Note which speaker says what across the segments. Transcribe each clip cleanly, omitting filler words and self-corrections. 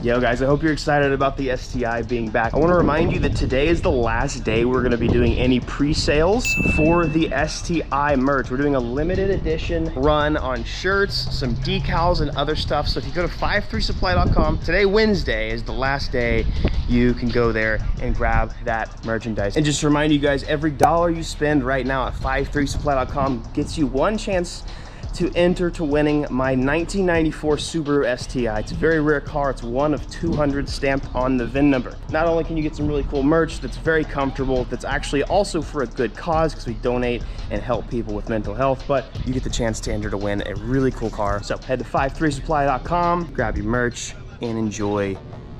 Speaker 1: Yo guys, I hope you're excited about the STi being back. I want to remind you that today is the last day we're going to be doing any pre-sales for the STi merch. We're doing a limited edition run on shirts, some decals and other stuff. So if you go to 53supply.com, today Wednesday is the last day you can go there and grab that merchandise. And just to remind you guys, every dollar you spend right now at 53supply.com gets you one chance to enter to winning my 1994 Subaru STi. It's a very rare car. It's one of 200 stamped on the VIN number. Not only can you get some really cool merch that's very comfortable, that's actually also for a good cause because we donate and help people with mental health, but you get the chance to enter to win a really cool car. So head to 53supply.com, grab your merch, and enjoy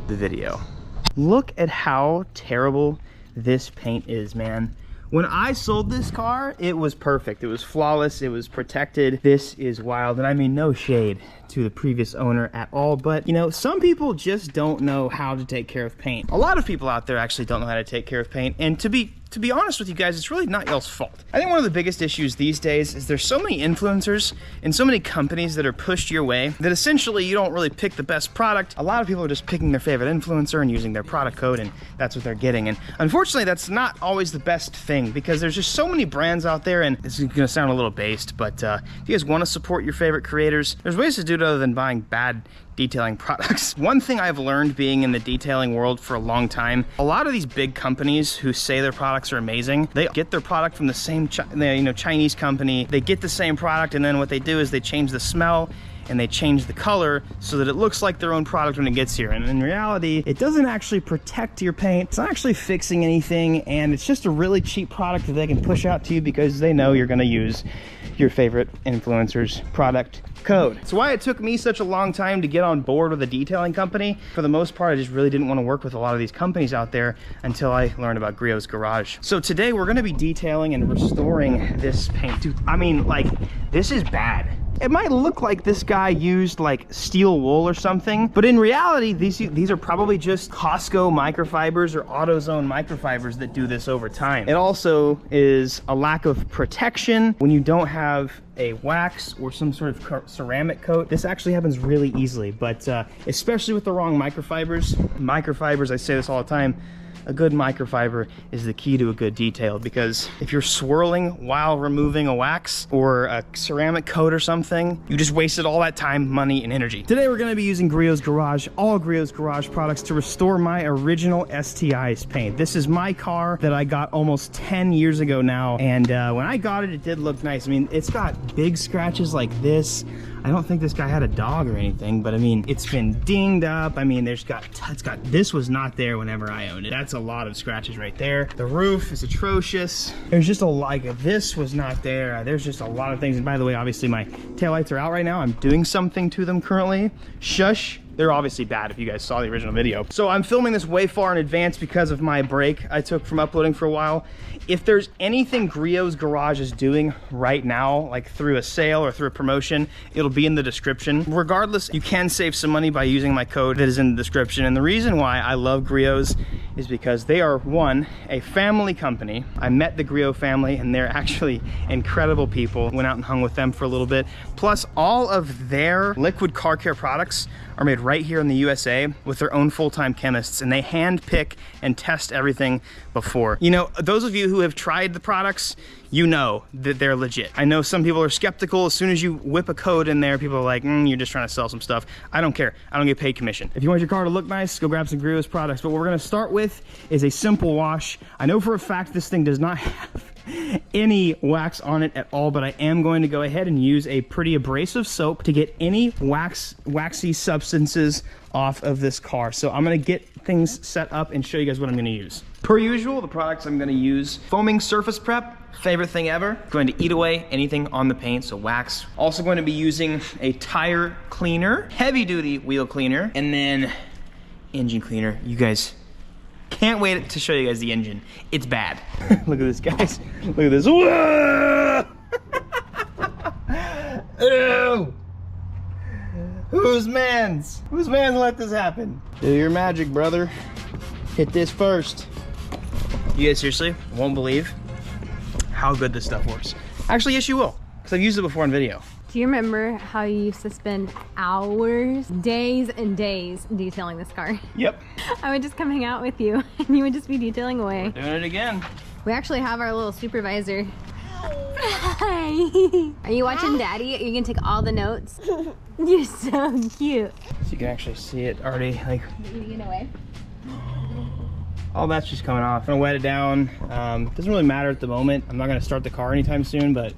Speaker 1: the video. Look at how terrible this paint is, man. When I sold this car, it was perfect. It was flawless, it was protected. This is wild, and I mean no shade to the previous owner at all, but you know, some people just don't know how to take care of paint. A lot of people out there actually don't know how to take care of paint, and to be honest with you guys, it's really not y'all's fault. I think one of the biggest issues these days is there's so many influencers and so many companies that are pushed your way that essentially you don't really pick the best product. A lot of people are just picking their favorite influencer and using their product code, and that's what they're getting. And unfortunately, that's not always the best thing because there's just so many brands out there, and this is gonna sound a little based, but if you guys wanna support your favorite creators, there's ways to do it other than buying bad detailing products. One thing I've learned being in the detailing world for a long time, a lot of these big companies who say their products are amazing, they get their product from the same Chinese company. They get the same product, and then what they do is they change the smell and they change the color so that it looks like their own product when it gets here. And in reality, it doesn't actually protect your paint. It's not actually fixing anything, and it's just a really cheap product that they can push out to you because they know you're gonna use your favorite influencer's product code. It's why it took me such a long time to get on board with a detailing company. For the most part, I just really didn't want to work with a lot of these companies out there until I learned about Griot's Garage. So today we're gonna be detailing and restoring this paint. Dude, I mean, like, this is bad. It might look like this guy used like steel wool or something, but in reality, these are probably just Costco microfibers or AutoZone microfibers that do this over time. It also is a lack of protection when you don't have a wax or some sort of ceramic coat. This actually happens really easily, but especially with the wrong microfibers, I say this all the time, a good microfiber is the key to a good detail, because if you're swirling while removing a wax or a ceramic coat or something, you just wasted all that time, money, and energy. Today we're going to be using Griot's Garage, all Griot's Garage products, to restore my original STi's paint. This is my car that I got almost 10 years ago now, and when I got it, it did look nice. I mean, it's got big scratches like this. I don't think this guy had a dog or anything, but I mean, it's been dinged up. I mean, this was not there whenever I owned it. That's a lot of scratches right there. The roof is atrocious. There's just this was not there. There's just a lot of things. And by the way, obviously my taillights are out right now. I'm doing something to them currently. Shush. They're obviously bad if you guys saw the original video. So I'm filming this way far in advance because of my break I took from uploading for a while. If there's anything Griot's Garage is doing right now, like through a sale or through a promotion, it'll be in the description. Regardless, you can save some money by using my code that is in the description. And the reason why I love Griot's is because they are, one, a family company. I met the Griot family, and they're actually incredible people. Went out and hung with them for a little bit. Plus, all of their liquid car care products are made right here in the USA with their own full-time chemists, and they hand pick and test everything before. You know, those of you who have tried the products, you know that they're legit. I know some people are skeptical. As soon as you whip a code in there, people are like, you're just trying to sell some stuff. I don't care. I don't get paid commission. If you want your car to look nice, go grab some Griot's products. But what we're gonna start with is a simple wash. I know for a fact this thing does not have any wax on it at all, but I am going to go ahead and use a pretty abrasive soap to get any waxy substances off of this car. So I'm gonna get things set up and show you guys what I'm gonna use. Per usual, the products I'm gonna use: foaming surface prep, favorite thing ever. Going to eat away anything on the paint, so wax. Also going to be using a tire cleaner, heavy duty wheel cleaner, and then engine cleaner. You guys can't wait to show you guys the engine. It's bad. Look at this, guys. Look at this. Whoa! Ew! Whose man's let this happen? Do your magic, brother. Hit this first. You guys seriously won't believe how good this stuff works. Actually, yes, you will, because I've used it before in video.
Speaker 2: Do you remember how you used to spend hours, days and days detailing this car?
Speaker 1: Yep.
Speaker 2: I would just come hang out with you and you would just be detailing away.
Speaker 1: We're doing it again.
Speaker 2: We actually have our little supervisor. Hi. Are you watching Daddy? Are you gonna take all the notes? You're so cute.
Speaker 1: So you can actually see it already, like.
Speaker 2: You get away.
Speaker 1: All that's just coming off. I'm gonna wet it down. Doesn't really matter at the moment. I'm not gonna start the car anytime soon, but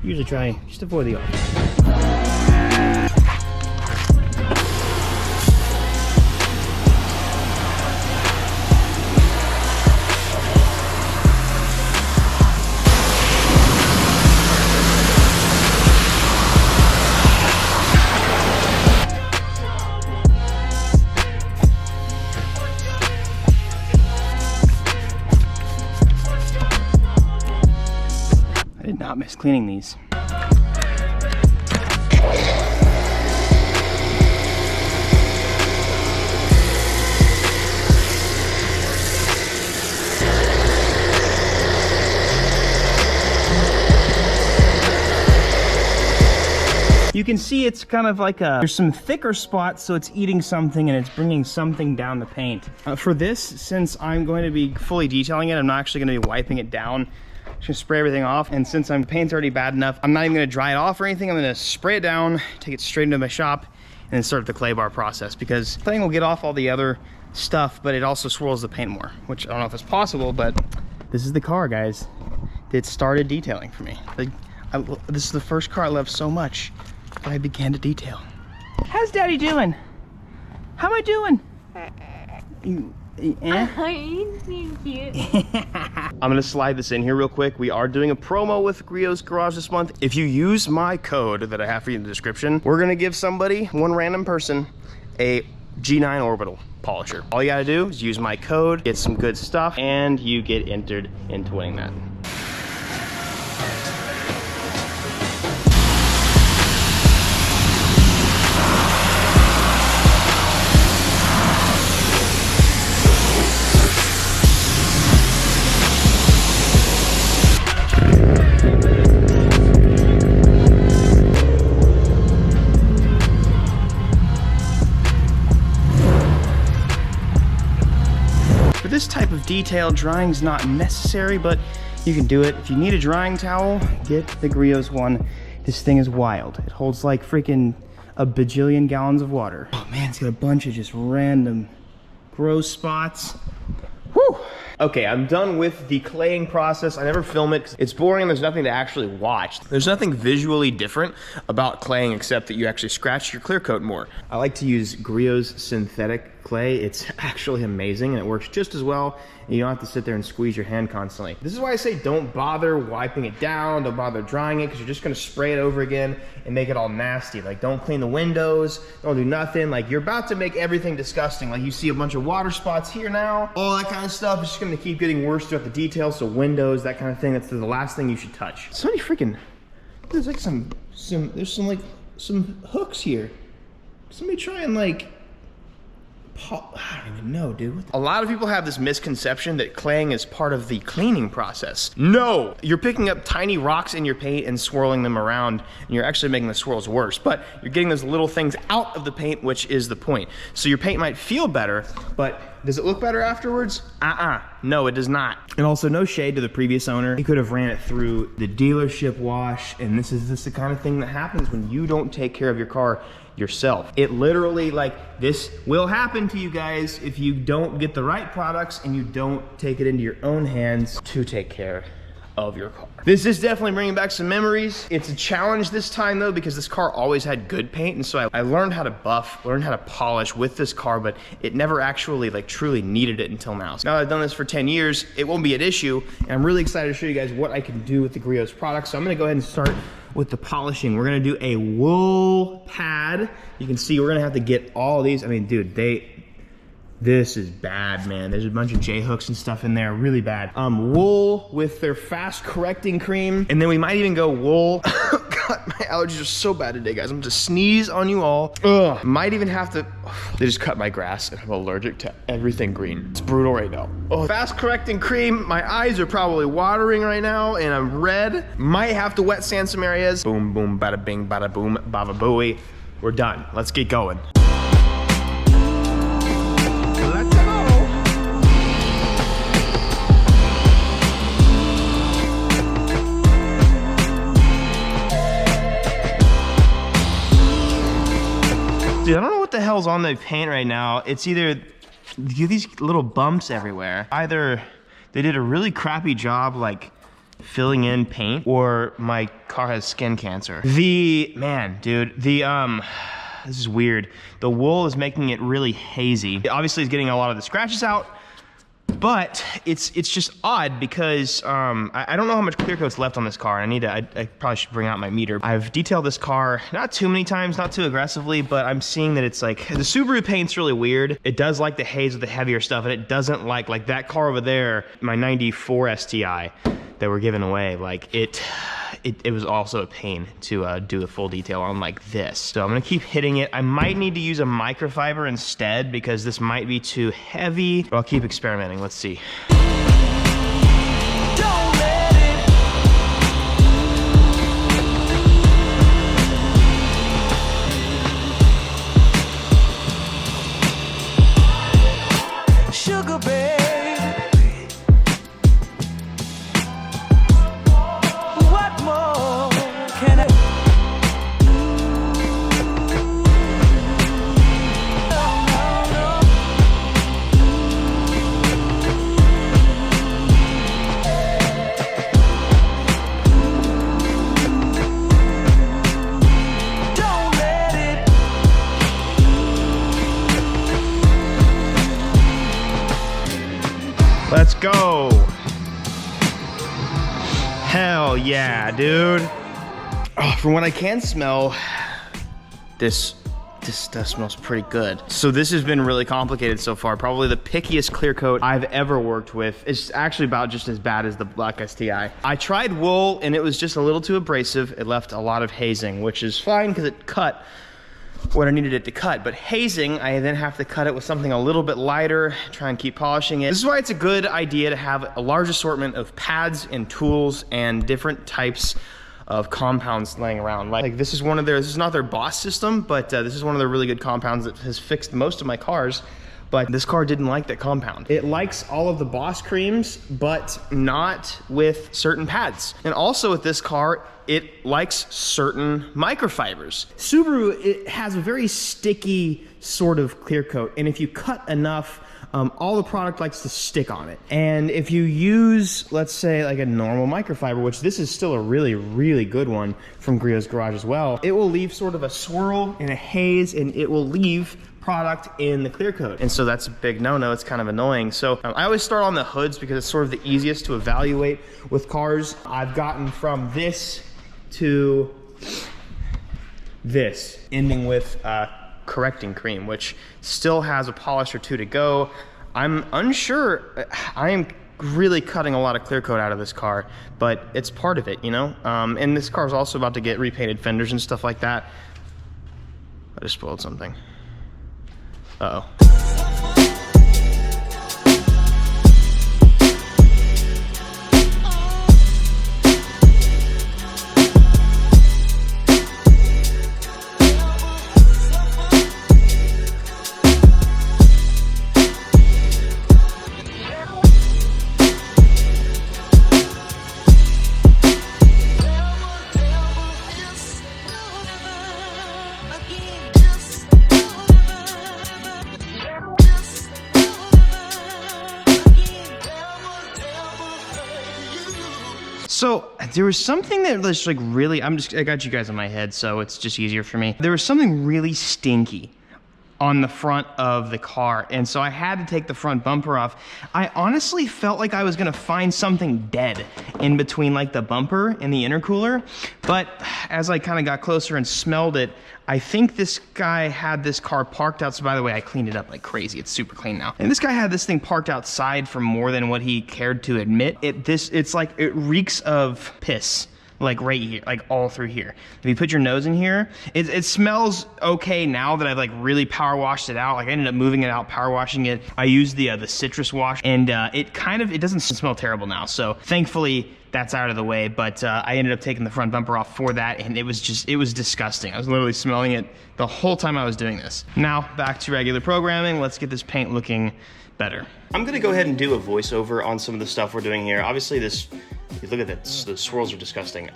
Speaker 1: usually try just avoid the oil. I did not miss cleaning these. You can see it's kind of like there's some thicker spots, so it's eating something and it's bringing something down the paint. For this, since I'm going to be fully detailing it, I'm not actually going to be wiping it down. Just gonna spray everything off, and since my paint's already bad enough, I'm not even gonna dry it off or anything. I'm gonna spray it down, take it straight into my shop, and then start the clay bar process, because claying will get off all the other stuff, but it also swirls the paint more, which I don't know if it's possible, but this is the car, guys. It started detailing for me. Like, this is the first car I love so much that I began to detail. How's Daddy doing? How am I doing? I'm gonna slide this in here real quick. We are doing a promo with Griot's Garage this month. If you use my code that I have for you in the description, we're gonna give somebody, one random person, a G9 orbital polisher. All you gotta do is use my code, get some good stuff, and you get entered into winning that. This type of detail, drying's not necessary, but you can do it. If you need a drying towel, get the Griot's one. This thing is wild. It holds like freaking a bajillion gallons of water. Oh man, it's got a bunch of just random gross spots. Whew. Okay, I'm done with the claying process. I never film it 'cause it's boring and there's nothing to actually watch. There's nothing visually different about claying except that you actually scratch your clear coat more. I like to use Griot's synthetic clay. It's actually amazing and it works just as well. And you don't have to sit there and squeeze your hand constantly. This is why I say don't bother wiping it down, don't bother drying it, because you're just gonna spray it over again and make it all nasty. Like, don't clean the windows, don't do nothing. Like, you're about to make everything disgusting. Like, you see a bunch of water spots here now, all that kind of stuff. It's just gonna keep getting worse throughout the details. So windows, that kind of thing, that's the last thing you should touch. So many freaking, there's like there's some hooks here. Somebody try and like, I don't even know, dude. A lot of people have this misconception that claying is part of the cleaning process. No! You're picking up tiny rocks in your paint and swirling them around, and you're actually making the swirls worse, but you're getting those little things out of the paint, which is the point. So your paint might feel better, but does it look better afterwards? No, it does not. And also, no shade to the previous owner. He could have ran it through the dealership wash, and this is the kind of thing that happens when you don't take care of your car yourself. It literally, like, this will happen to you guys if you don't get the right products and you don't take it into your own hands to take care of your car. This is definitely bringing back some memories. It's a challenge this time though, because this car always had good paint, and so I learned how to buff, learned how to polish with this car, but it never actually like truly needed it until now. So now that I've done this for 10 years, it won't be an issue, and I'm really excited to show you guys what I can do with the Griot's products. So I'm gonna go ahead and start with the polishing. We're gonna do a wool pad. You can see we're gonna have to get all these. I mean, dude, this is bad, man. There's a bunch of J-hooks and stuff in there, really bad. Wool with their fast correcting cream. And then we might even go wool, My allergies are so bad today, guys. I'm gonna sneeze on you all. Ugh. Might even have to, they just cut my grass and I'm allergic to everything green. It's brutal right now. Oh, fast correcting cream. My eyes are probably watering right now and I'm red. Might have to wet sand some areas. Boom, boom, bada bing, bada boom, baba booey. We're done. Let's get going. Let's go. Dude, I don't know what the hell's on the paint right now. It's either these little bumps everywhere. Either they did a really crappy job like filling in paint, or my car has skin cancer. Man, dude, this is weird. The wool is making it really hazy. It obviously is getting a lot of the scratches out, but it's just odd because I don't know how much clear coat's left on this car. I probably should bring out my meter. I've detailed this car not too many times, not too aggressively, but I'm seeing that it's like, the Subaru paint's really weird. It does like the haze with the heavier stuff, and it doesn't like that car over there, my 94 STi that we're giving away. Like it was also a pain to do a full detail on like this. So I'm gonna keep hitting it. I might need to use a microfiber instead because this might be too heavy, but I'll keep experimenting. Let's see. Don't let it. Sugar babe. Let's go. Hell yeah, dude. Oh, from what I can smell, this stuff smells pretty good. So this has been really complicated so far. Probably the pickiest clear coat I've ever worked with. It's actually about just as bad as the black STi. I tried wool and it was just a little too abrasive. It left a lot of hazing, which is fine because it cut what I needed it to cut. But hazing, I then have to cut it with something a little bit lighter, try and keep polishing it. This is why it's a good idea to have a large assortment of pads and tools and different types of compounds laying around. Like this is this is not their boss system, but this is one of their really good compounds that has fixed most of my cars. But this car didn't like that compound. It likes all of the Boss creams, but not with certain pads. And also with this car, it likes certain microfibers. Subaru, it has a very sticky sort of clear coat. And if you cut enough, all the product likes to stick on it. And if you use, let's say like a normal microfiber, which this is still a really, really good one from Griot's Garage as well, it will leave sort of a swirl and a haze, and it will leave product in the clear coat. And so that's a big no-no. It's kind of annoying. So I always start on the hoods because it's sort of the easiest to evaluate with cars. I've gotten from this to this, ending with correcting cream, which still has a polish or two to go. I'm unsure. I am really cutting a lot of clear coat out of this car, but it's part of it, you know? And this car is also about to get repainted fenders and stuff like that. I just spoiled something. Uh-oh. So there was something that was like really, I got you guys in my head, so it's just easier for me. There was something really stinky on the front of the car, and so I had to take the front bumper off. I honestly felt like I was gonna find something dead in between like the bumper and the intercooler, but as I kind of got closer and smelled it, I think this guy had this car parked outside. By the way, I cleaned it up like crazy. It's super clean now. And this guy had this thing parked outside for more than what he cared to admit. It's like, it reeks of piss. like right here, like all through here. If you put your nose in here, it smells okay now that I've like really power washed it out. Like I ended up moving it out, power washing it. I used the citrus wash, and it doesn't smell terrible now. So thankfully that's out of the way, but I ended up taking the front bumper off for that, and it was disgusting. I was literally smelling it the whole time I was doing this. Now back to regular programming. Let's get this paint looking better. I'm gonna go ahead and do a voiceover on some of the stuff we're doing here. Obviously look at this, the swirls are disgusting.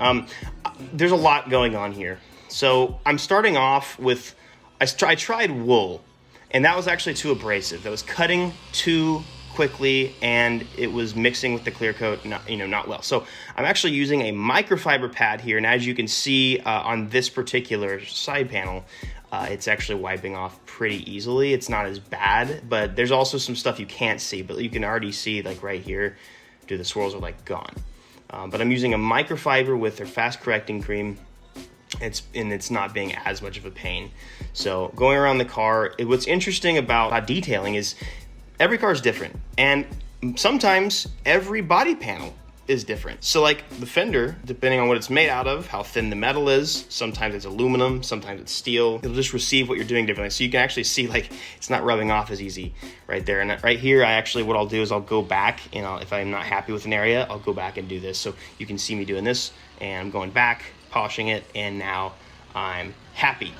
Speaker 1: There's a lot going on here. So I'm starting off with, I tried wool, and that was actually too abrasive. That was cutting too quickly, and it was mixing with the clear coat not well. So I'm actually using a microfiber pad here, and as you can see on this particular side panel, it's actually wiping off pretty easily. It's not as bad, but there's also some stuff you can't see, but you can already see like right here, the swirls are like gone. But I'm using a microfiber with their fast correcting cream. It's not being as much of a pain. So going around the car, what's interesting about detailing is every car is different, and sometimes every body panel is different. So like the fender, depending on what it's made out of, how thin the metal is, sometimes it's aluminum, sometimes it's steel. It'll just receive what you're doing differently. So you can actually see like it's not rubbing off as easy right there. And right here, what I'll do is I'll go back, and if I'm not happy with an area, I'll go back and do this. So you can see me doing this, and I'm going back, polishing it, and now I'm happy.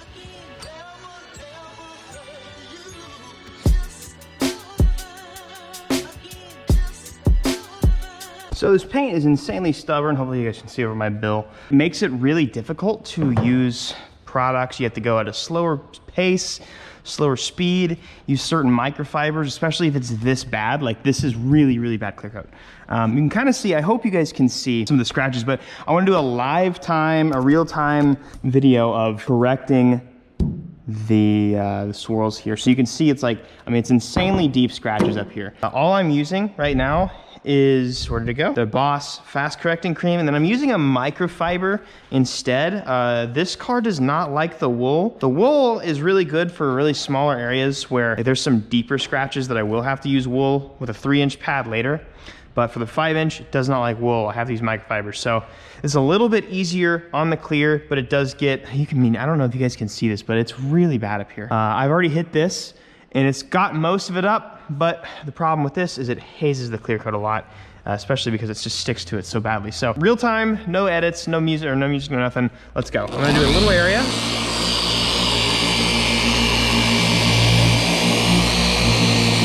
Speaker 1: So this paint is insanely stubborn. Hopefully you guys can see over my bill. It makes it really difficult to use products. You have to go at a slower pace, slower speed, use certain microfibers, especially if it's this bad. Like this is really, really bad clear coat. You can kind of see, I hope you guys can see some of the scratches, but I want to do a real-time video of correcting the swirls here. So you can see it's like, it's insanely deep scratches up here. All I'm using right now is, where did it go? The Boss Fast Correcting Cream, and then I'm using a microfiber instead. This car does not like the wool. The wool is really good for really smaller areas where there's some deeper scratches that I will have to use wool with a 3-inch pad later. But for the 5-inch, it does not like wool. I have these microfibers. So it's a little bit easier on the clear, but it does get, I don't know if you guys can see this, but it's really bad up here. I've already hit this, and it's got most of it up, but the problem with this is it hazes the clear coat a lot, especially because it just sticks to it so badly. So real time, no edits, no music, no nothing. Let's go. I'm gonna do a little area.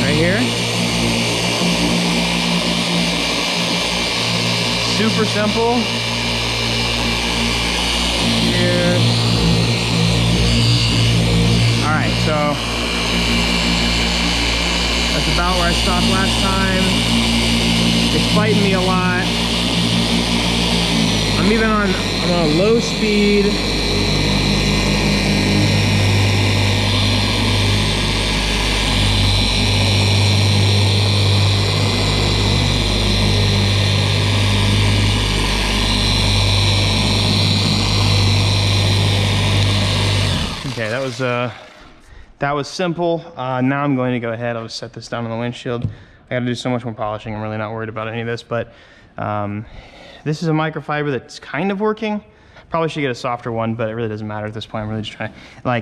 Speaker 1: Right here. Super simple. Here. All right, so that's about where I stopped last time. It's fighting me a lot. I'm on low speed. Okay, that was simple. Now I'm going to go ahead. I'll just set this down on the windshield. I got to do so much more polishing. I'm really not worried about any of this, but this is a microfiber that's kind of working. Probably should get a softer one, but it really doesn't matter at this point. I'm really just trying,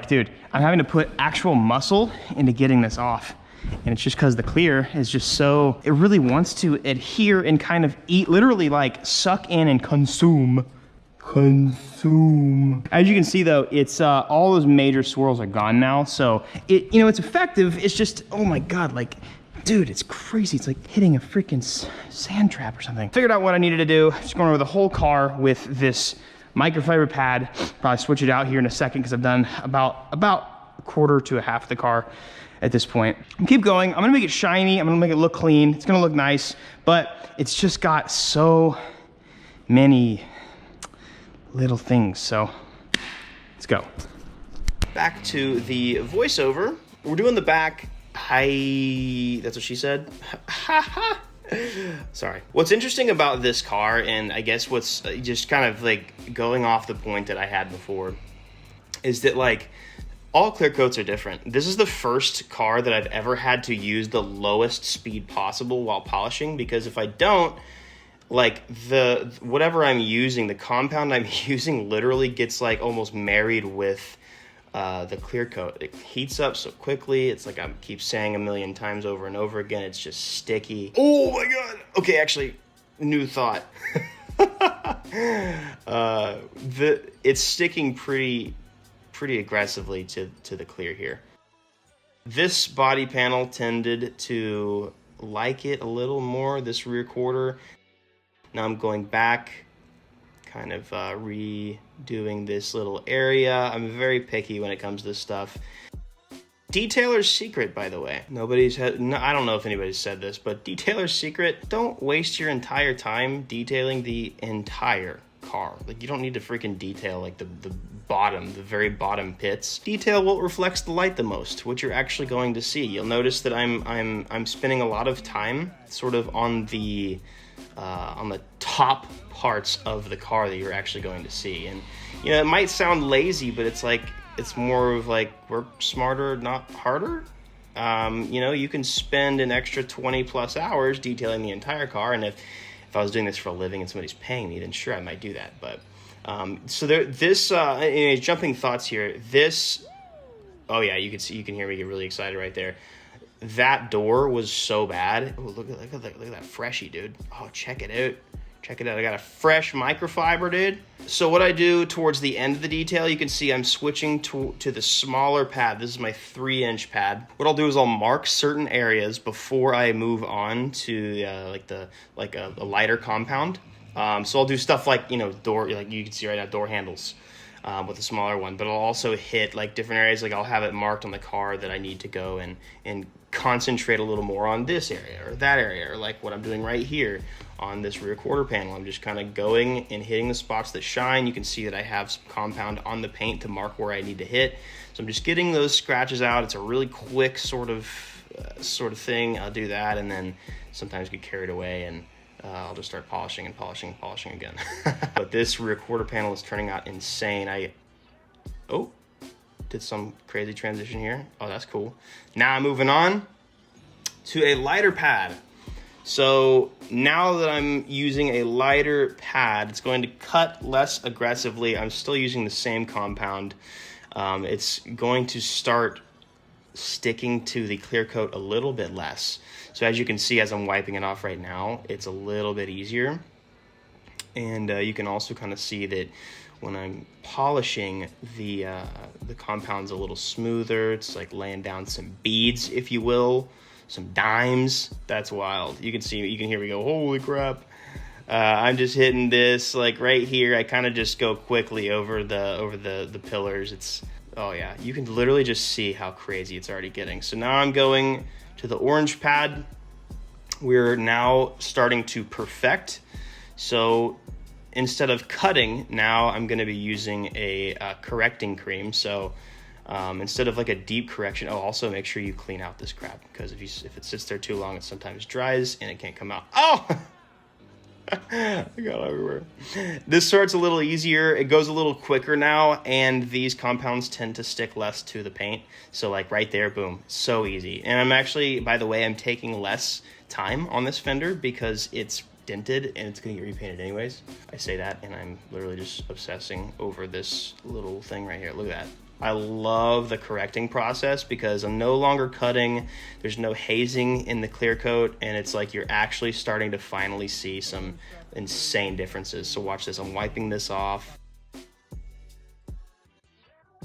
Speaker 1: dude, I'm having to put actual muscle into getting this off. And it's just because the clear is just so, it really wants to adhere and kind of eat, literally like suck in and consume. As you can see though, it's all those major swirls are gone now. So it's effective. It's just, oh my God, dude, it's crazy. It's like hitting a freaking sand trap or something. Figured out what I needed to do. Just going over the whole car with this microfiber pad. Probably switch it out here in a second because I've done about a quarter to a half of the car at this point. Keep going. I'm gonna make it shiny. I'm gonna make it look clean. It's gonna look nice, but it's just got so many little things. So let's go. Back to the voiceover. We're doing the back. Hi, that's what she said. Sorry. What's interesting about this car, and I guess what's just kind of going off the point that I had before, is that all clear coats are different. This is the first car that I've ever had to use the lowest speed possible while polishing, because if I don't, like whatever I'm using, the compound I'm using literally gets like almost married with the clear coat. It heats up so quickly. It's like I keep saying a million times over and over again, it's just sticky. Oh my god. Okay, actually, new thought. It's sticking pretty aggressively to the clear here. This body panel tended to like it a little more, this rear quarter. Now I'm going back, kind of redoing this little area. I'm very picky when it comes to this stuff. Detailer's secret, by the way. I don't know if anybody's said this, but detailer's secret, don't waste your entire time detailing the entire car. Like, you don't need to freaking detail like the very bottom pits. Detail what reflects the light the most, what you're actually going to see. You'll notice that I'm spending a lot of time sort of on the top parts of the car that you're actually going to see. And you know, it might sound lazy, but it's like, it's more of like, work smarter, not harder. You know, you can spend an extra 20 plus hours detailing the entire car, and if I was doing this for a living and somebody's paying me, then sure, I might do that. But anyways, jumping thoughts here. Oh yeah, you can hear me get really excited right there. That door was so bad. Oh, look at that freshie, dude. Oh, check it out. Check it out. I got a fresh microfiber, dude. So what I do towards the end of the detail, you can see I'm switching to the smaller pad. This is my 3-inch pad. What I'll do is I'll mark certain areas before I move on to a lighter compound. So I'll do stuff like, you know, door, like you can see right now, door handles with a smaller one. But I'll also hit like different areas. Like I'll have it marked on the car that I need to go and concentrate a little more on this area or that area, or like what I'm doing right here on this rear quarter panel. I'm just kind of going and hitting the spots that shine. You can see that I have some compound on the paint to mark where I need to hit. So I'm just getting those scratches out. It's a really quick sort of thing. I'll do that and then sometimes get carried away and I'll just start polishing again. But this rear quarter panel is turning out insane. Did some crazy transition here. Oh, that's cool. Now I'm moving on to a lighter pad. So now that I'm using a lighter pad, it's going to cut less aggressively. I'm still using the same compound. It's going to start sticking to the clear coat a little bit less. So as you can see, as I'm wiping it off right now, it's a little bit easier. And you can also kind of see that when I'm polishing, the compound's a little smoother. It's like laying down some beads, if you will, some dimes. That's wild. You can hear me go, holy crap. I'm just hitting this like right here. I kind of just go quickly over the pillars. Oh yeah, you can literally just see how crazy it's already getting. So now I'm going to the orange pad. We're now starting to perfect. So instead of cutting, now I'm going to be using a correcting cream. So instead of like a deep correction, also make sure you clean out this crap, because if it sits there too long, it sometimes dries and it can't come out. Oh! I got everywhere. This starts a little easier. It goes a little quicker now, and these compounds tend to stick less to the paint. So like right there, boom, so easy. And I'm actually, by the way, I'm taking less time on this fender because it's dented and it's gonna get repainted anyways. I say that and I'm literally just obsessing over this little thing right here. Look at that. I love the correcting process because I'm no longer cutting. There's no hazing in the clear coat, and it's like you're actually starting to finally see some insane differences. So watch this. I'm wiping this off.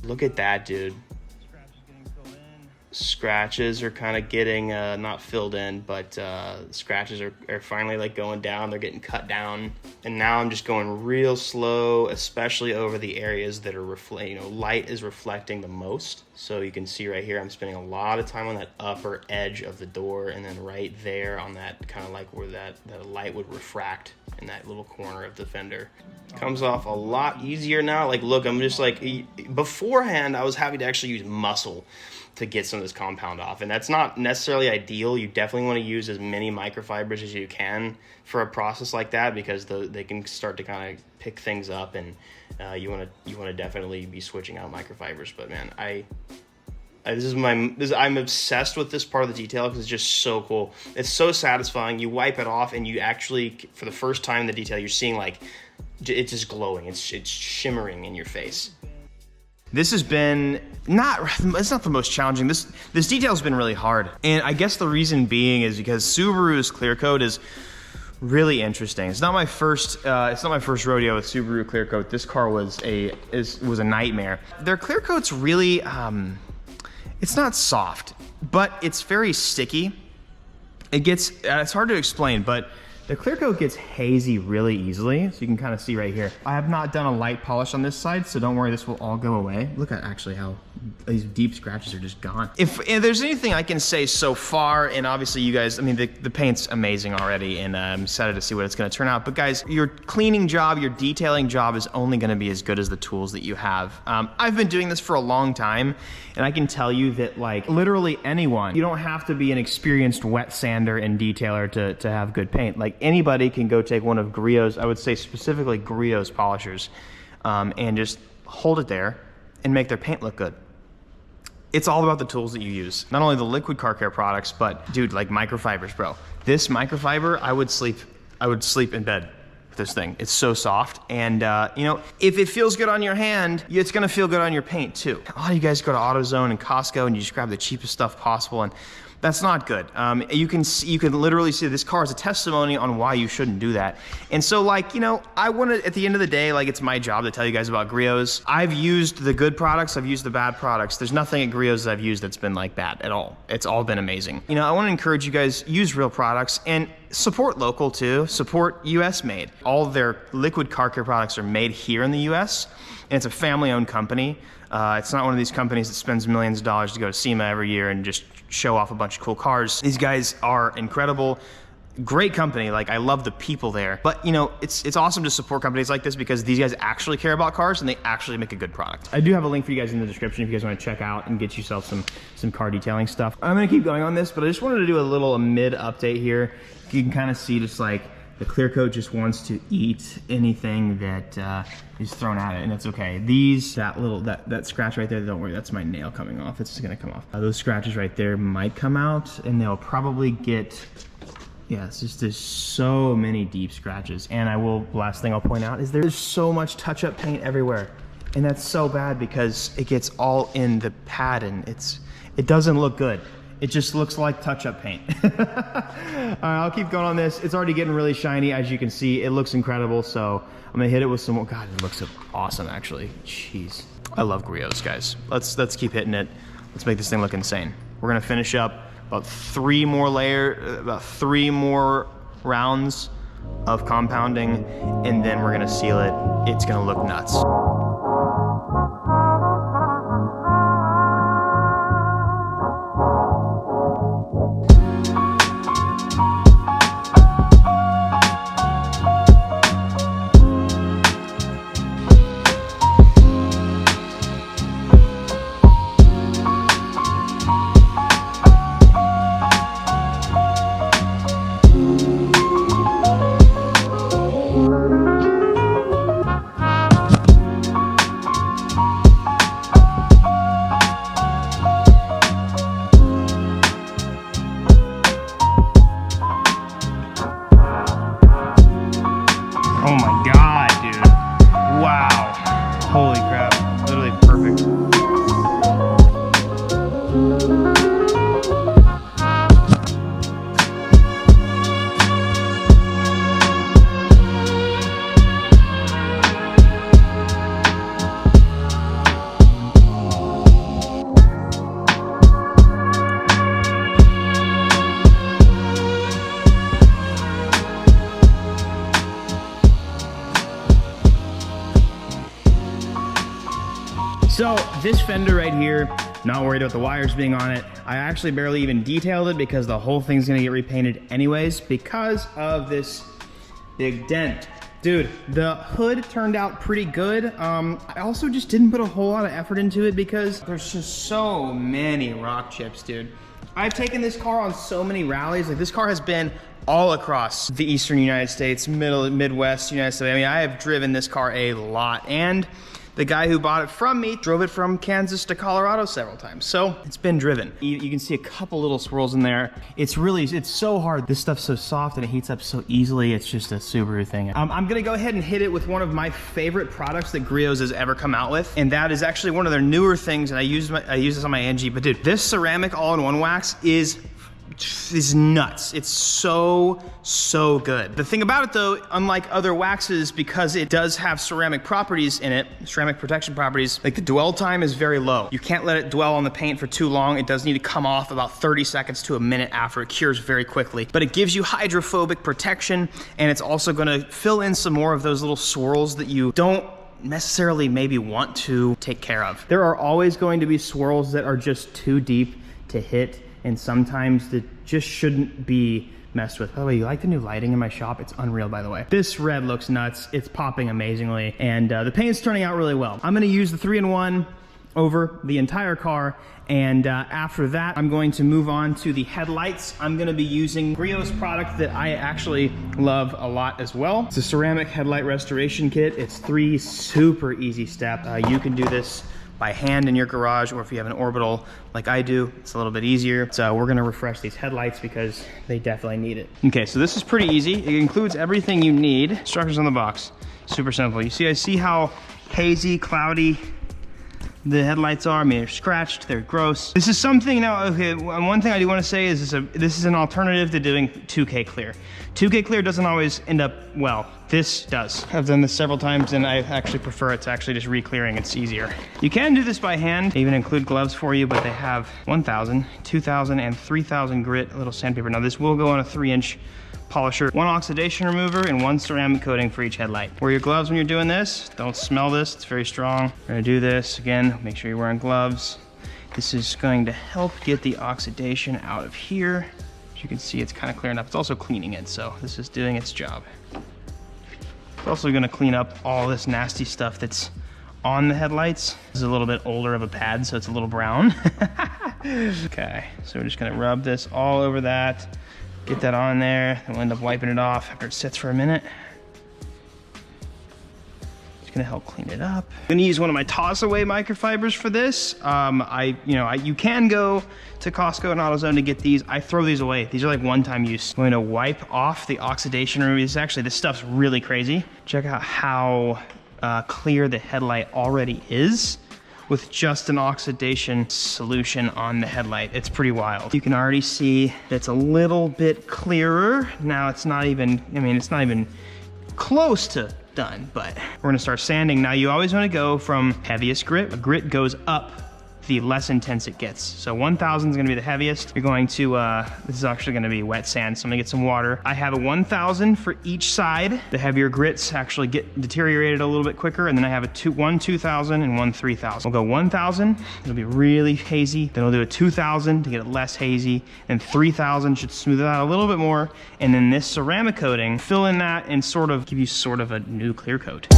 Speaker 1: Look at that, dude. Scratches are kind of getting not filled in, but scratches are finally like going down. They're getting cut down, and now I'm just going real slow, especially over the areas that are light is reflecting the most. So you can see right here, I'm spending a lot of time on that upper edge of the door, and then right there on that kind of like where that light would refract in that little corner of the fender. Comes off a lot easier now. Like, look, I'm just like, beforehand I was having to actually use muscle to get some of this compound off, and that's not necessarily ideal. You definitely want to use as many microfibers as you can for a process like that, because they can start to kind of pick things up, and you want to definitely be switching out microfibers. But man, I'm obsessed with this part of the detail because it's just so cool. It's so satisfying. You wipe it off and you actually, for the first time in the detail, you're seeing like, it's just glowing. It's shimmering in your face. This has been it's not the most challenging. This detail's been really hard. And I guess the reason being is because Subaru's clear coat is really interesting. It's not my first rodeo with Subaru clear coat. This car was a nightmare. Their clear coat's really it's not soft, but it's very sticky. It's hard to explain, but the clear coat gets hazy really easily, so you can kind of see right here. I have not done a light polish on this side, so don't worry, this will all go away. Look at actually how these deep scratches are just gone. If there's anything I can say so far, and obviously you guys, I mean, the paint's amazing already, and I'm excited to see what it's gonna turn out. But guys, your cleaning job, your detailing job is only gonna be as good as the tools that you have. I've been doing this for a long time, and I can tell you that like literally anyone, you don't have to be an experienced wet sander and detailer to have good paint. Like anybody can go take one of Griot's, I would say specifically Griot's polishers, and just hold it there and make their paint look good. It's all about the tools that you use. Not only the liquid car care products, but dude, like microfibers, bro. This microfiber, I would sleep in bed with this thing. It's so soft. And you know, if it feels good on your hand, it's gonna feel good on your paint too. A lot of you guys go to AutoZone and Costco and you just grab the cheapest stuff possible, and that's not good. You can literally see this car is a testimony on why you shouldn't do that. And so like, you know, I want to, at the end of the day, like it's my job to tell you guys about Griot's. I've used the good products, I've used the bad products. There's nothing at Griot's that I've used that's been like bad at all. It's all been amazing. You know, I want to encourage you guys, use real products and support local too, support US made. All of their liquid car care products are made here in the US, and it's a family owned company. It's not one of these companies that spends millions of dollars to go to SEMA every year and just show off a bunch of cool cars. These guys are incredible. Great company, like I love the people there. But you know, it's awesome to support companies like this because these guys actually care about cars and they actually make a good product. I do have a link for you guys in the description if you guys want to check out and get yourself some car detailing stuff. I'm gonna keep going on this, but I just wanted to do a little mid update here. You can kind of see just like the clear coat just wants to eat anything that is thrown at it, and it's okay. That scratch right there, don't worry, that's my nail coming off. It's just gonna come off. Those scratches right there might come out, and they'll probably get, yeah, it's just there's so many deep scratches. And last thing I'll point out is there's so much touch-up paint everywhere, and that's so bad because it gets all in the pad, and it doesn't look good. It just looks like touch-up paint. All right, I'll keep going on this. It's already getting really shiny, as you can see. It looks incredible, so I'm gonna hit it with some more. God, it looks awesome, actually. Jeez. I love Griot's, guys. Let's keep hitting it. Let's make this thing look insane. We're gonna finish up about three more rounds of compounding, and then we're gonna seal it. It's gonna look nuts. Oh my God, dude. Wow. Holy crap. Literally perfect. So this fender right here, not worried about the wires being on it. I actually barely even detailed it because the whole thing's gonna get repainted anyways because of this big dent. Dude, the hood turned out pretty good. I also just didn't put a whole lot of effort into it because there's just so many rock chips, dude. I've taken this car on so many rallies. Like this car has been all across the Eastern United States, Midwest United States. I mean, I have driven this car a lot, and The guy who bought it from me drove it from Kansas to Colorado several times, so it's been driven. You can see a couple little swirls in there. It's so hard. This stuff's so soft and it heats up so easily. It's just a Subaru thing. I'm gonna go ahead and hit it with one of my favorite products that Griot's has ever come out with, and that is actually one of their newer things, and I use this on my NG, but dude, this ceramic all-in-one wax is nuts. It's so good. The thing about it though, unlike other waxes, because it does have ceramic properties in it, ceramic protection properties, like the dwell time is very low. You can't let it dwell on the paint for too long. It does need to come off about 30 seconds to a minute after. It cures very quickly, but it gives you hydrophobic protection, and it's also gonna fill in some more of those little swirls that you don't necessarily maybe want to take care of. There are always going to be swirls that are just too deep to hit, and sometimes that just shouldn't be messed with. By the way, you like the new lighting in my shop? It's unreal, by the way. This red looks nuts. It's popping amazingly, and the paint's turning out really well. I'm gonna use the 3-in-1 over the entire car, and after that, I'm going to move on to the headlights. I'm gonna be using Griot's product that I actually love a lot as well. It's a ceramic headlight restoration kit. It's 3 super easy steps. You can do this by hand in your garage, or if you have an orbital like I do, it's a little bit easier. So we're gonna refresh these headlights because they definitely need it. Okay, so this is pretty easy. It includes everything you need. Instructions on the box, super simple. I see how hazy, cloudy the headlights are. I mean, they're scratched, they're gross. This is something now, okay, one thing I do wanna say is this is an alternative to doing 2K clear. 2K clear doesn't always end up well. This does. I've done this several times, and I actually prefer it to actually just re-clearing. It's easier. You can do this by hand. They even include gloves for you, but they have 1,000, 2,000, and 3,000 grit little sandpaper. Now this will go on a 3-inch polisher, 1 oxidation remover, and 1 ceramic coating for each headlight. Wear your gloves when you're doing this. Don't smell this, it's very strong. We're gonna do this, again, make sure you're wearing gloves. This is going to help get the oxidation out of here. As you can see, it's kind of clearing up. It's also cleaning it, so this is doing its job. It's also gonna clean up all this nasty stuff that's on the headlights. This is a little bit older of a pad, so it's a little brown. Okay, so we're just gonna rub this all over that. Get that on there, and we'll end up wiping it off after it sits for a minute. It's gonna help clean it up. I'm gonna use one of my toss-away microfibers for this. You can go to Costco and AutoZone to get these. I throw these away. These are like one-time use. I'm going to wipe off the oxidation remover. This stuff's really crazy. Check out how clear the headlight already is with just an oxidation solution on the headlight. It's pretty wild. You can already see it's a little bit clearer. Now it's not even, it's not even close to done, but we're gonna start sanding. Now you always wanna go from heaviest grit. A grit goes up the less intense it gets. So 1,000 is gonna be the heaviest. You're going to, this is actually gonna be wet sand, so I'm gonna get some water. I have a 1,000 for each side. The heavier grits actually get deteriorated a little bit quicker, and then I have one 2,000 and one 3,000. We'll go 1,000, it'll be really hazy. Then we'll do a 2,000 to get it less hazy, and 3,000 should smooth it out a little bit more. And then this ceramic coating, fill in that and sort of give you sort of a new clear coat.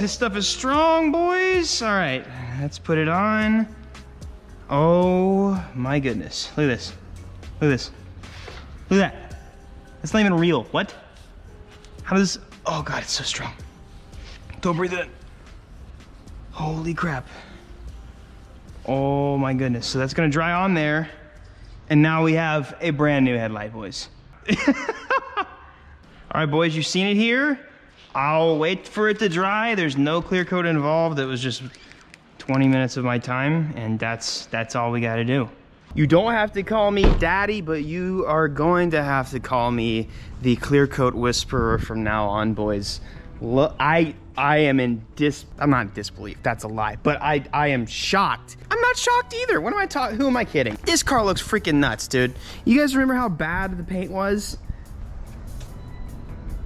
Speaker 1: This stuff is strong, boys. All right, let's put it on. Oh my goodness. Look at this. Look at this. Look at that. That's not even real. What? How does, oh God, it's so strong. Don't breathe it in. Holy crap. Oh my goodness. So that's gonna dry on there. And now we have a brand new headlight, boys. All right, boys, you've seen it here. I'll wait for it to dry. There's no clear coat involved. It was just 20 minutes of my time, and that's all we gotta do. You don't have to call me daddy, but you are going to have to call me the clear coat whisperer from now on, boys. Look, I am in I'm not in disbelief, that's a lie, but I am shocked. I'm not shocked either. What am I talking, who am I kidding? This car looks freaking nuts, dude. You guys remember how bad the paint was?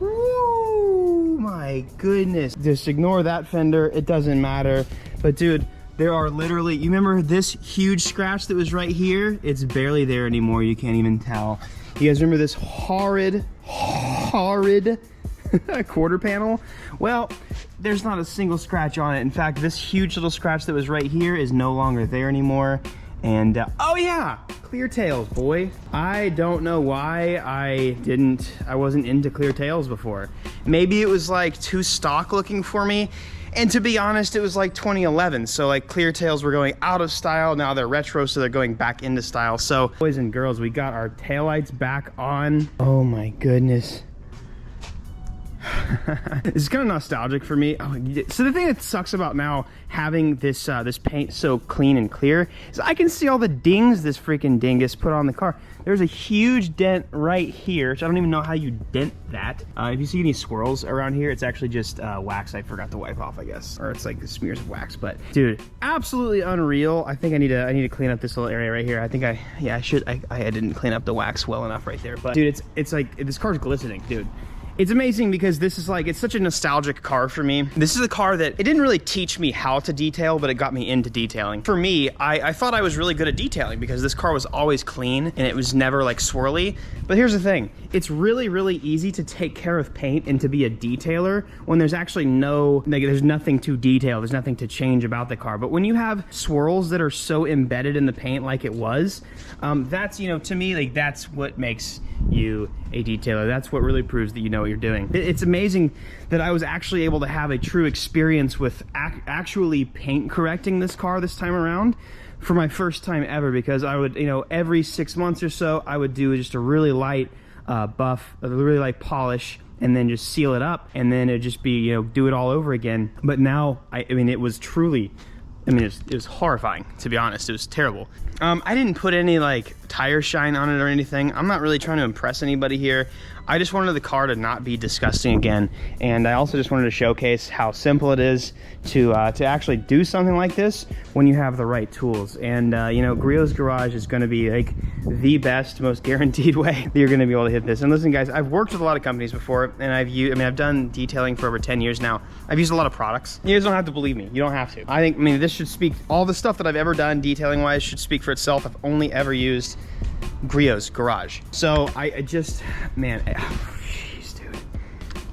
Speaker 1: Woo, my goodness. Just ignore that fender, it doesn't matter. But dude, There are literally, you remember this huge scratch that was right here? It's barely there anymore, you can't even tell. You guys remember this horrid quarter panel? Well, there's not a single scratch on it. In fact, this huge little scratch that was right here is no longer there anymore. And oh yeah, clear tails, boy. I don't know why I wasn't into clear tails before. Maybe it was like too stock looking for me. And to be honest, it was like 2011. So like clear tails were going out of style. Now they're retro, so they're going back into style. So boys and girls, we got our taillights back on. Oh my goodness. It's kind of nostalgic for me. Oh, so the thing that sucks about now having this this paint so clean and clear is I can see all the dings this freaking dingus put on the car. There's a huge dent right here, so I don't even know how you dent that. If you see any swirls around here, it's actually just wax I forgot to wipe off, I guess, or it's like the smears of wax. But dude, absolutely unreal. I think I need to clean up this little area right here. I think I didn't clean up the wax well enough right there. But dude, it's like this car's glistening, dude. It's amazing because this is like, it's such a nostalgic car for me. This is a car that it didn't really teach me how to detail, but it got me into detailing. For me, I thought I was really good at detailing because this car was always clean and it was never like swirly. But here's the thing, it's really, really easy to take care of paint and to be a detailer when there's actually there's nothing to detail, there's nothing to change about the car. But when you have swirls that are so embedded in the paint like it was, that's, you know, to me, like that's what makes you a detailer. That's what really proves that you know what you're doing. It's amazing that I was actually able to have a true experience with actually paint correcting this car this time around for my first time ever, because I would, you know, every 6 months or so I would do just a really light buff, a really light polish, and then just seal it up, and then it'd just be, you know, do it all over again. But now, I mean, it was truly, I mean, it was horrifying, to be honest. It was terrible. I didn't put any like tire shine on it or anything. I'm not really trying to impress anybody here. I just wanted the car to not be disgusting again. And I also just wanted to showcase how simple it is to actually do something like this when you have the right tools. And you know, Griot's Garage is gonna be like the best, most guaranteed way that you're gonna be able to hit this. And listen guys, I've worked with a lot of companies before, and I've done detailing for over 10 years now. I've used a lot of products. You guys don't have to believe me, you don't have to. I mean, this should speak, all the stuff that I've ever done detailing wise should speak for itself. I've only ever used Griot's Garage. So I just, man, jeez, dude,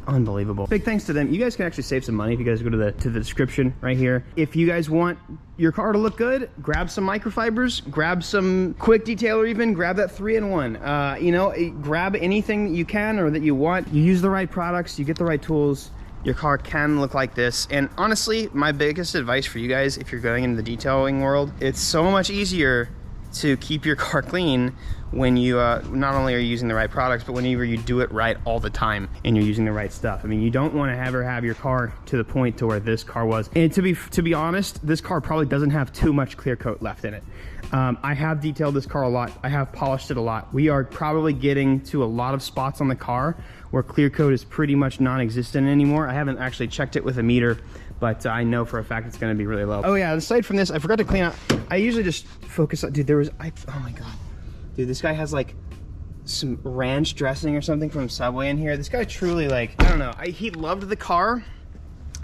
Speaker 1: unbelievable. Big thanks to them. You guys can actually save some money if you guys go to the description right here. If you guys want your car to look good, grab some microfibers, grab some quick detailer, even grab that 3-in-1. You know, grab anything that you can or that you want. You use the right products, you get the right tools, your car can look like this. And honestly, my biggest advice for you guys, if you're going into the detailing world, it's so much easier to keep your car clean when you not only are you using the right products, but whenever you do it right all the time and you're using the right stuff. I mean, you don't want to ever have your car to the point to where this car was. And to be honest, this car probably doesn't have too much clear coat left in it. I have detailed this car a lot. I have polished it a lot. We are probably getting to a lot of spots on the car where clear coat is pretty much non-existent anymore. I haven't actually checked it with a meter, but I know for a fact it's gonna be really low. Oh yeah, aside from this, I forgot to clean up. I usually just focus on, dude, oh my God. Dude, this guy has like some ranch dressing or something from Subway in here. This guy truly, like, I don't know, he loved the car.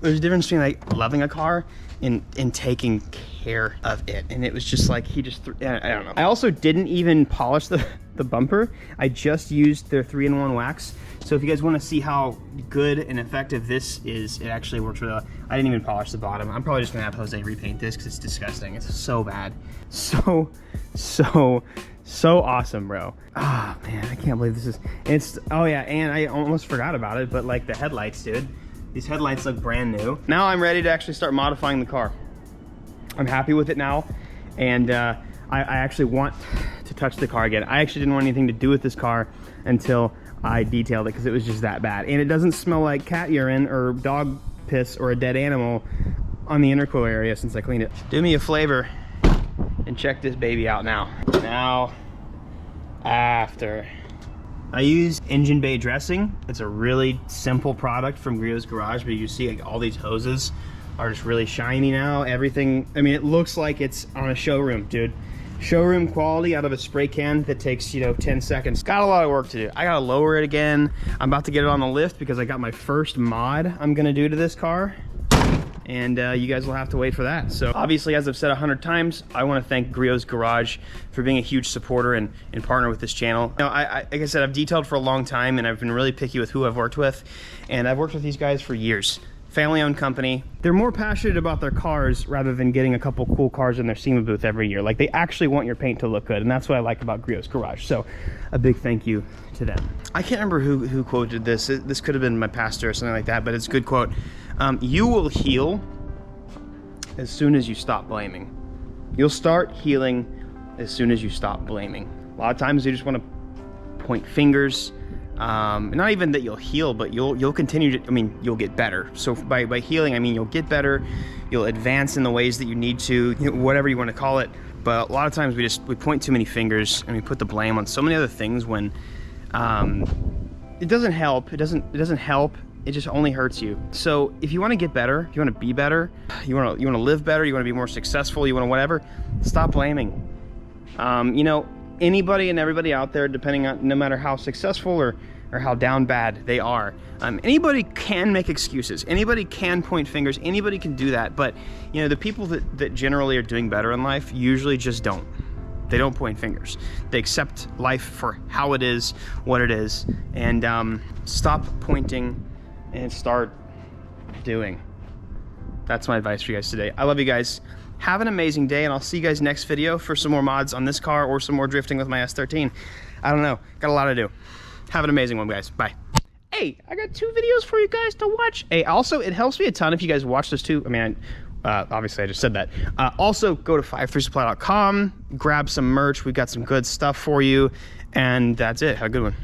Speaker 1: There's a difference between like loving a car and taking care of it. And it was just like, I don't know. I also didn't even polish the bumper. I just used their 3-in-1 wax. So if you guys want to see how good and effective this is, it actually works really well. I didn't even polish the bottom. I'm probably just gonna have Jose repaint this because it's disgusting. It's so bad. So awesome, bro. Ah, man, I can't believe this is, oh yeah, and I almost forgot about it, but like the headlights, dude. These headlights look brand new. Now I'm ready to actually start modifying the car. I'm happy with it now, and I actually want to touch the car again. I actually didn't want anything to do with this car until I detailed it because it was just that bad. And it doesn't smell like cat urine or dog piss or a dead animal on the intercooler area since I cleaned it. Do me a favor and check this baby out now. Now, after. I use engine bay dressing. It's a really simple product from Griot's Garage, but you see like all these hoses are just really shiny now. Everything, I mean, it looks like it's on a showroom, dude. Showroom quality out of a spray can that takes, you know, 10 seconds. Got a lot of work to do. I gotta lower it again. I'm about to get it on the lift because I got my first mod I'm gonna do to this car. and you guys will have to wait for that. So obviously, as I've said 100 times, I want to thank Griot's Garage for being a huge supporter and partner with this channel. You know, like I said, I've detailed for a long time, and I've been really picky with who I've worked with, and I've worked with these guys for years. Family-owned company. They're more passionate about their cars rather than getting a couple cool cars in their SEMA booth every year. Like, they actually want your paint to look good, and that's what I like about Griot's Garage. So a big thank you to them. I can't remember who quoted this. This could have been my pastor or something like that, but it's a good quote. You will heal as soon as you stop blaming. You'll start healing as soon as you stop blaming. A lot of times you just want to point fingers. Not even that you'll heal, but you'll continue to, I mean, you'll get better. So by healing, I mean, you'll get better, you'll advance in the ways that you need to, whatever you want to call it. But a lot of times we point too many fingers and we put the blame on so many other things when it doesn't help. It doesn't help. It just only hurts you. So if you want to get better, if you want to be better, you want to live better, you want to be more successful, you want to whatever, stop blaming. You know, anybody and everybody out there, depending on, no matter how successful or how down bad they are, anybody can make excuses, anybody can point fingers, anybody can do that. But you know, the people that generally are doing better in life usually just don't. They don't point fingers. They accept life for how it is, what it is, and stop pointing and start doing. That's my advice for you guys today. I love you guys. Have an amazing day, and I'll see you guys next video for some more mods on this car or some more drifting with my S13. I don't know, got a lot to do. Have an amazing one, guys. Bye. Hey, I got 2 videos for you guys to watch. Hey, also, it helps me a ton if you guys watch those 2. I mean, obviously I just said that. Also, go to 53supply.com, grab some merch. We've got some good stuff for you, and that's it. Have a good one.